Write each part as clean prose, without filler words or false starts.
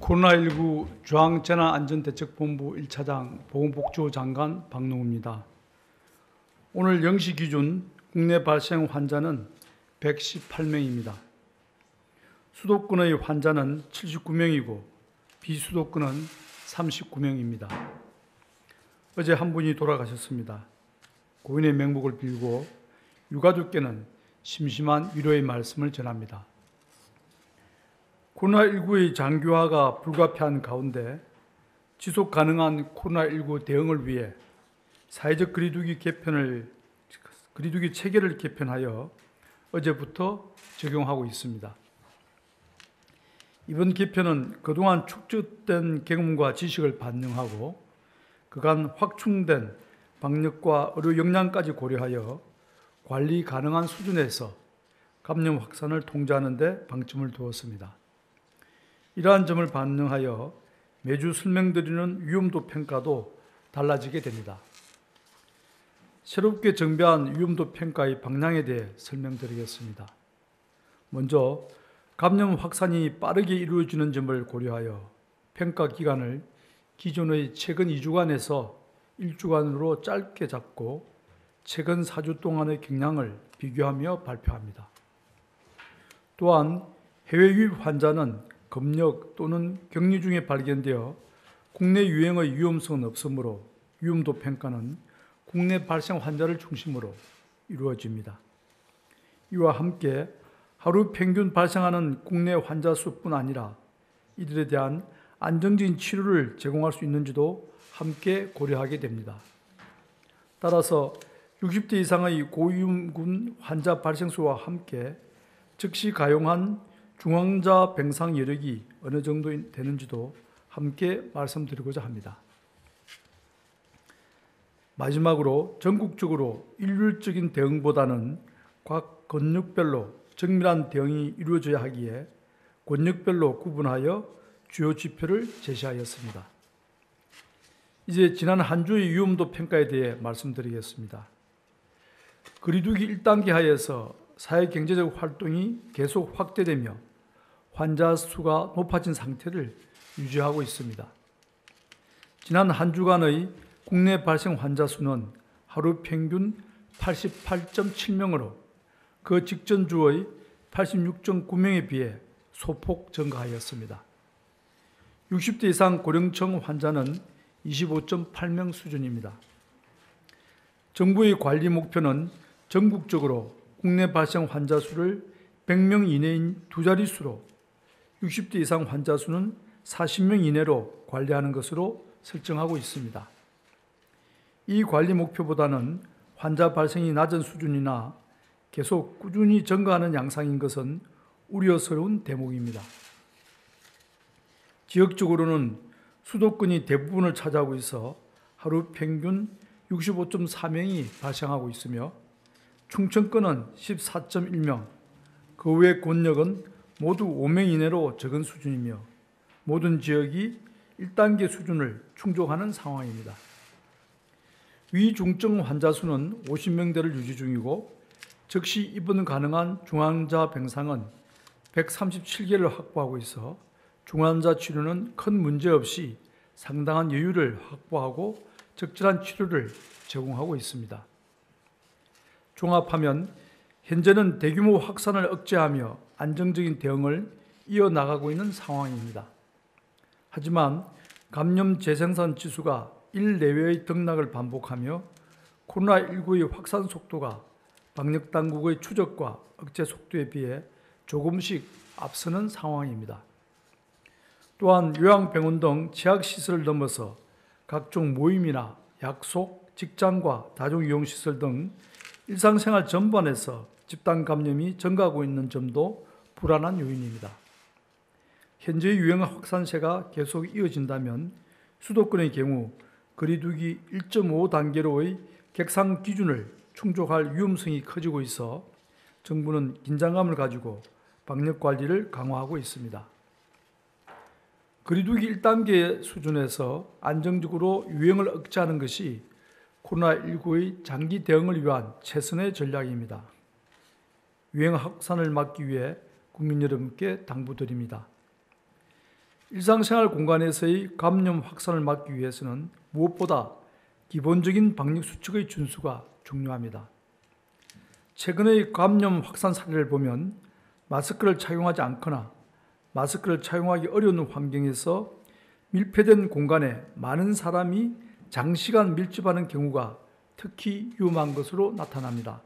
코로나19 중앙재난안전대책본부 1차장 보건복지부 장관 박능우입니다. 오늘 0시 기준 국내 발생 환자는 118명입니다. 수도권의 환자는 79명이고 비수도권은 39명입니다. 어제 한 분이 돌아가셨습니다. 고인의 명복을 빌고 유가족께는 심심한 위로의 말씀을 전합니다. 코로나19의 장기화가 불가피한 가운데 지속 가능한 코로나19 대응을 위해 사회적 거리두기 체계를 개편하여 어제부터 적용하고 있습니다. 이번 개편은 그동안 축적된 경험과 지식을 반영하고 그간 확충된 방역과 의료 역량까지 고려하여 관리 가능한 수준에서 감염 확산을 통제하는 데 방점을 두었습니다. 이러한 점을 반영하여 매주 설명드리는 위험도 평가도 달라지게 됩니다. 새롭게 정비한 위험도 평가의 방향에 대해 설명드리겠습니다. 먼저 감염 확산이 빠르게 이루어지는 점을 고려하여 평가 기간을 기존의 최근 2주간에서 1주간으로 짧게 잡고 최근 4주 동안의 경향을 비교하며 발표합니다. 또한 해외 유입 환자는 검역 또는 격리 중에 발견되어 국내 유행의 위험성은 없으므로 위험도 평가는 국내 발생 환자를 중심으로 이루어집니다. 이와 함께 하루 평균 발생하는 국내 환자 수뿐 아니라 이들에 대한 안정적인 치료를 제공할 수 있는지도 함께 고려하게 됩니다. 따라서 60대 이상의 고위험군 환자 발생 수와 함께 즉시 가용한 중환자 병상 여력이 어느 정도 되는지도 함께 말씀드리고자 합니다. 마지막으로 전국적으로 일률적인 대응보다는 각 권역별로 정밀한 대응이 이루어져야 하기에 권역별로 구분하여 주요 지표를 제시하였습니다. 이제 지난 한 주의 위험도 평가에 대해 말씀드리겠습니다. 거리두기 1단계 하에서 사회경제적 활동이 계속 확대되며 환자 수가 높아진 상태를 유지하고 있습니다. 지난 한 주간의 국내 발생 환자 수는 하루 평균 88.7명으로 그 직전 주의 86.9명에 비해 소폭 증가하였습니다. 60대 이상 고령층 환자는 25.8명 수준입니다. 정부의 관리 목표는 전국적으로 국내 발생 환자 수를 100명 이내인 두 자릿수로 60대 이상 환자 수는 40명 이내로 관리하는 것으로 설정하고 있습니다. 이 관리 목표보다는 환자 발생이 낮은 수준이나 계속 꾸준히 증가하는 양상인 것은 우려스러운 대목입니다. 지역적으로는 수도권이 대부분을 차지하고 있어 하루 평균 65.4명이 발생하고 있으며 충청권은 14.1명, 그 외 권역은 모두 5명 이내로 적은 수준이며 모든 지역이 1단계 수준을 충족하는 상황입니다. 위중증 환자 수는 50명대를 유지 중이고 즉시 입원 가능한 중환자 병상은 137개를 확보하고 있어 중환자 치료는 큰 문제 없이 상당한 여유를 확보하고 적절한 치료를 제공하고 있습니다. 종합하면 현재는 대규모 확산을 억제하며 안정적인 대응을 이어나가고 있는 상황입니다. 하지만 감염 재생산 지수가 1 내외의 등락을 반복하며 코로나19의 확산 속도가 방역당국의 추적과 억제 속도에 비해 조금씩 앞서는 상황입니다. 또한 요양병원 등 취약시설을 넘어서 각종 모임이나 약속, 직장과 다중이용시설 등 일상생활 전반에서 집단 감염이 증가하고 있는 점도 불안한 요인입니다. 현재의 유행 확산세가 계속 이어진다면 수도권의 경우 거리두기 1.5단계로의 객상 기준을 충족할 위험성이 커지고 있어 정부는 긴장감을 가지고 방역관리를 강화하고 있습니다. 거리두기 1단계 수준에서 안정적으로 유행을 억제하는 것이 코로나19의 장기 대응을 위한 최선의 전략입니다. 유행 확산을 막기 위해 국민 여러분께 당부드립니다. 일상생활 공간에서의 감염 확산을 막기 위해서는 무엇보다 기본적인 방역 수칙의 준수가 중요합니다. 최근의 감염 확산 사례를 보면 마스크를 착용하지 않거나 마스크를 착용하기 어려운 환경에서 밀폐된 공간에 많은 사람이 장시간 밀집하는 경우가 특히 위험한 것으로 나타납니다.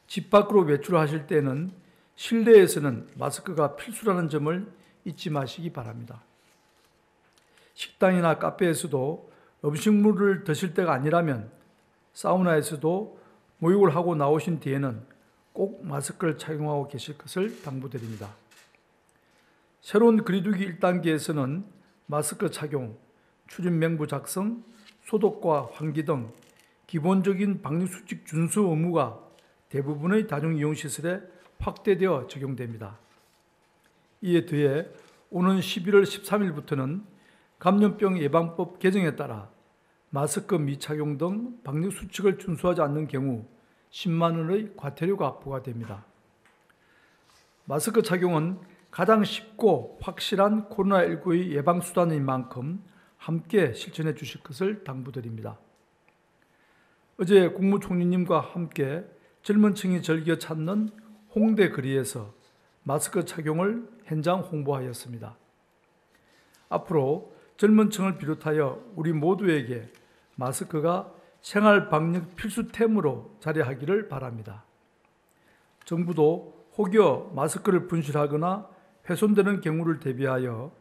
집 밖으로 외출하실 때는 실내에서는 마스크가 필수라는 점을 잊지 마시기 바랍니다. 식당이나 카페에서도 음식물을 드실 때가 아니라면 사우나에서도 목욕을 하고 나오신 뒤에는 꼭 마스크를 착용하고 계실 것을 당부드립니다. 새로운 거리두기 1단계에서는 마스크 착용, 출입 명부 작성, 소독과 환기 등 기본적인 방역수칙 준수 의무가 대부분의 다중이용시설에 확대되어 적용됩니다. 이에 더해 오는 11월 13일부터는 감염병 예방법 개정에 따라 마스크 미착용 등 방역수칙을 준수하지 않는 경우 10만 원의 과태료가 부과됩니다. 마스크 착용은 가장 쉽고 확실한 코로나19의 예방수단인 만큼 함께 실천해 주실 것을 당부드립니다. 어제 국무총리님과 함께 젊은 층이 즐겨 찾는 홍대 거리에서 마스크 착용을 현장 홍보하였습니다. 앞으로 젊은 층을 비롯하여 우리 모두에게 마스크가 생활 방역 필수템으로 자리하기를 바랍니다. 정부도 혹여 마스크를 분실하거나 훼손되는 경우를 대비하여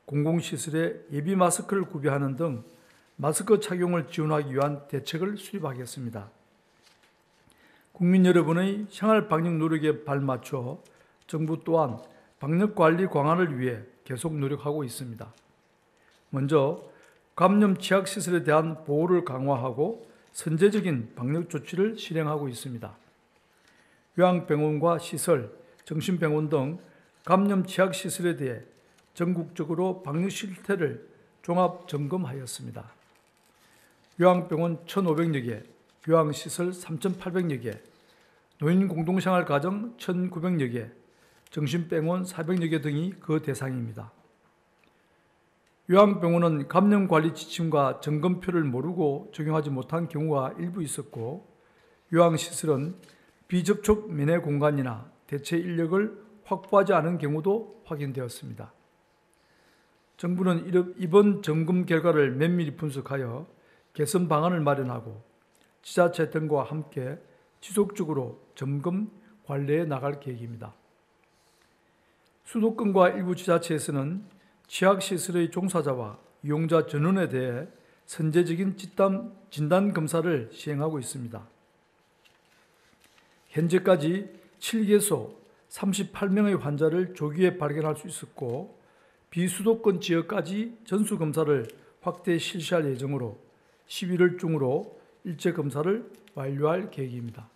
공공시설에 예비 마스크를 구비하는 등 마스크 착용을 지원하기 위한 대책을 수립하겠습니다. 국민 여러분의 생활 방역 노력에 발맞춰 정부 또한 방역관리 강화를 위해 계속 노력하고 있습니다. 먼저 감염 취약시설에 대한 보호를 강화하고 선제적인 방역 조치를 실행하고 있습니다. 요양병원과 시설, 정신병원 등 감염 취약시설에 대해 전국적으로 방역 실태를 종합 점검하였습니다. 요양병원 1,500여 개, 요양시설 3,800여 개, 노인공동생활가정 1,900여 개, 정신병원 400여 개 등이 그 대상입니다. 요양병원은 감염관리 지침과 점검표를 모르고 적용하지 못한 경우가 일부 있었고, 요양시설은 비접촉 면회 공간이나 대체 인력을 확보하지 않은 경우도 확인되었습니다. 정부는 이번 점검 결과를 면밀히 분석하여 개선 방안을 마련하고 지자체 등과 함께 지속적으로 점검, 관리해 나갈 계획입니다. 수도권과 일부 지자체에서는 취약시설의 종사자와 이용자 전원에 대해 선제적인 진단검사를 시행하고 있습니다. 현재까지 7개소 38명의 환자를 조기에 발견할 수 있었고, 비수도권 지역까지 전수검사를 확대 실시할 예정으로 11월 중으로 일제검사를 완료할 계획입니다.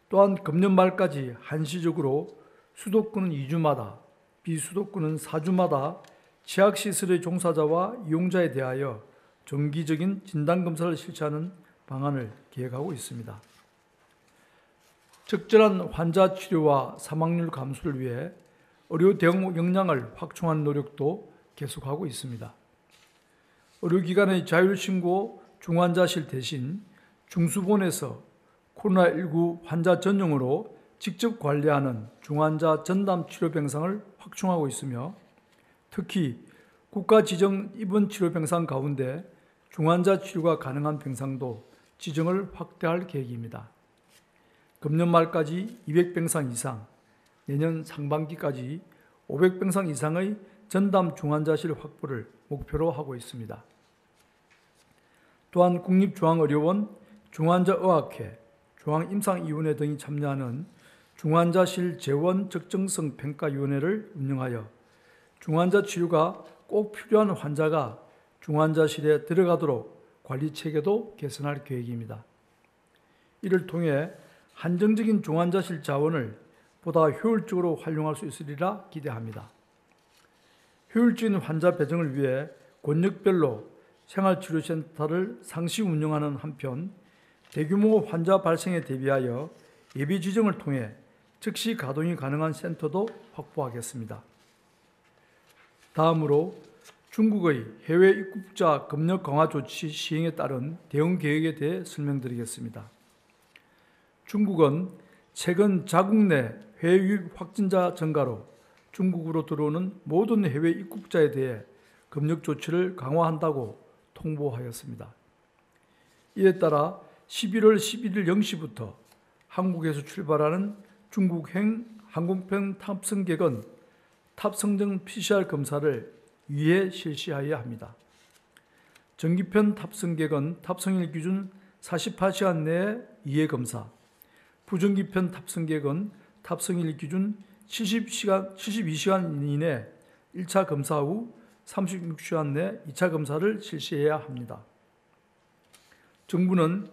또한 금년 말까지 한시적으로 수도권은 2주마다, 비수도권은 4주마다 취약시설의 종사자와 이용자에 대하여 정기적인 진단검사를 실시하는 방안을 계획하고 있습니다. 적절한 환자 치료와 사망률 감소를 위해 의료 대응 역량을 확충하는 노력도 계속하고 있습니다. 의료기관의 자율신고 중환자실 대신 중수본에서 코로나19 환자 전용으로 직접 관리하는 중환자 전담 치료병상을 확충하고 있으며, 특히 국가 지정 입원 치료병상 가운데 중환자 치료가 가능한 병상도 지정을 확대할 계획입니다. 금년 말까지 200병상 이상, 내년 상반기까지 500병상 이상의 전담 중환자실 확보를 목표로 하고 있습니다. 또한 국립중앙의료원, 중환자의학회, 중앙임상위원회 등이 참여하는 중환자실 재원 적정성 평가위원회를 운영하여 중환자 치료가 꼭 필요한 환자가 중환자실에 들어가도록 관리체계도 개선할 계획입니다. 이를 통해 한정적인 중환자실 자원을 보다 효율적으로 활용할 수 있으리라 기대합니다. 효율적인 환자 배정을 위해 권역별로 생활치료센터를 상시 운영하는 한편, 대규모 환자 발생에 대비하여 예비 지정을 통해 즉시 가동이 가능한 센터도 확보하겠습니다. 다음으로 중국의 해외 입국자 검역 강화 조치 시행에 따른 대응 계획에 대해 설명드리겠습니다. 중국은 최근 자국 내 해외 유입 확진자 증가로 중국으로 들어오는 모든 해외 입국자에 대해 검역 조치를 강화한다고 통보하였습니다. 이에 따라 11월 11일 0시부터 한국에서 출발하는 중국행 항공편 탑승객은 탑승 PCR 검사를 위해 실시하여야 합니다. 정기편 탑승객은 탑승일 기준 48시간 내에 2회 검사, 부정기편 탑승객은 탑승일 기준 72시간 이내 1차 검사 후 36시간 내 2차 검사를 실시해야 합니다. 정부는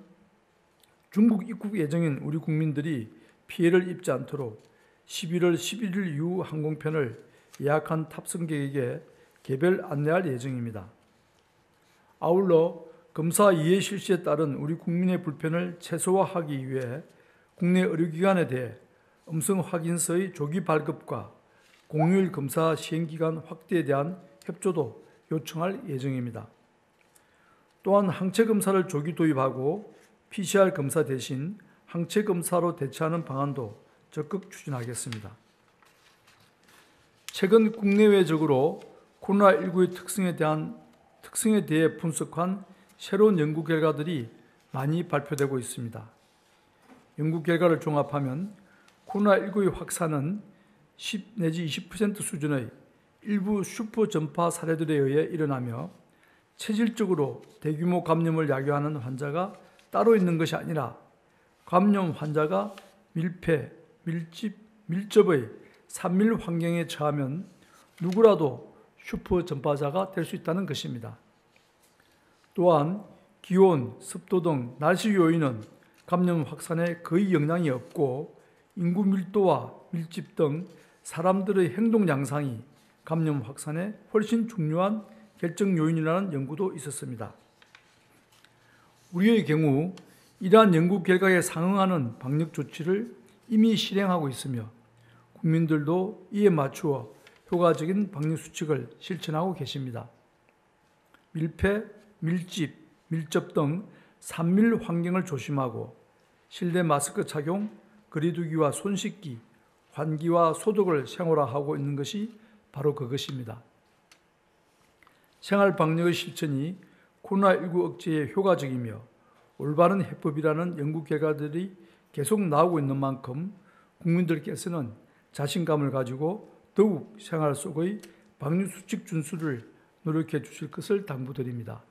중국 입국 예정인 우리 국민들이 피해를 입지 않도록 11월 11일 이후 항공편을 예약한 탑승객에게 개별 안내할 예정입니다. 아울러 검사 이해 실시에 따른 우리 국민의 불편을 최소화하기 위해 국내 의료기관에 대해 음성 확인서의 조기 발급과 공휴일 검사 시행기간 확대에 대한 협조도 요청할 예정입니다. 또한 항체 검사를 조기 도입하고 PCR 검사 대신 항체 검사로 대체하는 방안도 적극 추진하겠습니다. 최근 국내외적으로 코로나19의 특성에 대해 분석한 새로운 연구 결과들이 많이 발표되고 있습니다. 연구 결과를 종합하면 코로나19의 확산은 10 내지 20% 수준의 일부 슈퍼 전파 사례들에 의해 일어나며 체질적으로 대규모 감염을 야기하는 환자가 따로 있는 것이 아니라 감염 환자가 밀폐, 밀접의 산밀 환경에 처하면 누구라도 슈퍼 전파자가 될 수 있다는 것입니다. 또한 기온, 습도 등 날씨 요인은 감염 확산에 거의 영향이 없고 인구 밀도와 밀집 등 사람들의 행동 양상이 감염 확산에 훨씬 중요한 결정 요인이라는 연구도 있었습니다. 우리의 경우 이러한 연구 결과에 상응하는 방역 조치를 이미 실행하고 있으며 국민들도 이에 맞추어 효과적인 방역 수칙을 실천하고 계십니다. 밀폐, 밀집, 밀접 등 산밀 환경을 조심하고 실내 마스크 착용, 거리두기와 손 씻기, 환기와 소독을 생활화하고 있는 것이 바로 그것입니다. 생활 방역의 실천이 코로나19 억제에 효과적이며 올바른 해법이라는 연구 결과들이 계속 나오고 있는 만큼 국민들께서는 자신감을 가지고 더욱 생활 속의 방역 수칙 준수를 노력해 주실 것을 당부드립니다.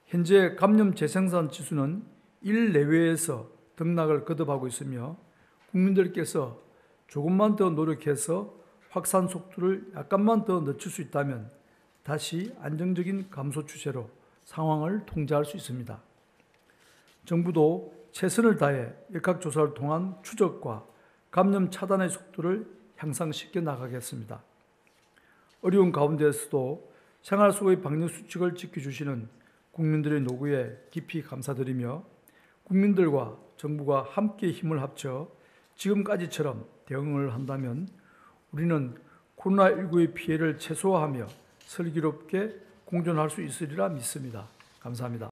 현재 감염 재생산 지수는 1 내외에서 등락을 거듭하고 있으며 국민들께서 조금만 더 노력해서 확산 속도를 약간만 더 늦출 수 있다면 다시 안정적인 감소 추세로 상황을 통제할 수 있습니다. 정부도 최선을 다해 역학조사를 통한 추적과 감염 차단의 속도를 향상시켜 나가겠습니다. 어려운 가운데에서도 생활 속의 방역 수칙을 지켜주시는 국민들의 노고에 깊이 감사드리며 국민들과 정부가 함께 힘을 합쳐 지금까지처럼 대응을 한다면 우리는 코로나19의 피해를 최소화하며 슬기롭게 공존할 수 있으리라 믿습니다. 감사합니다.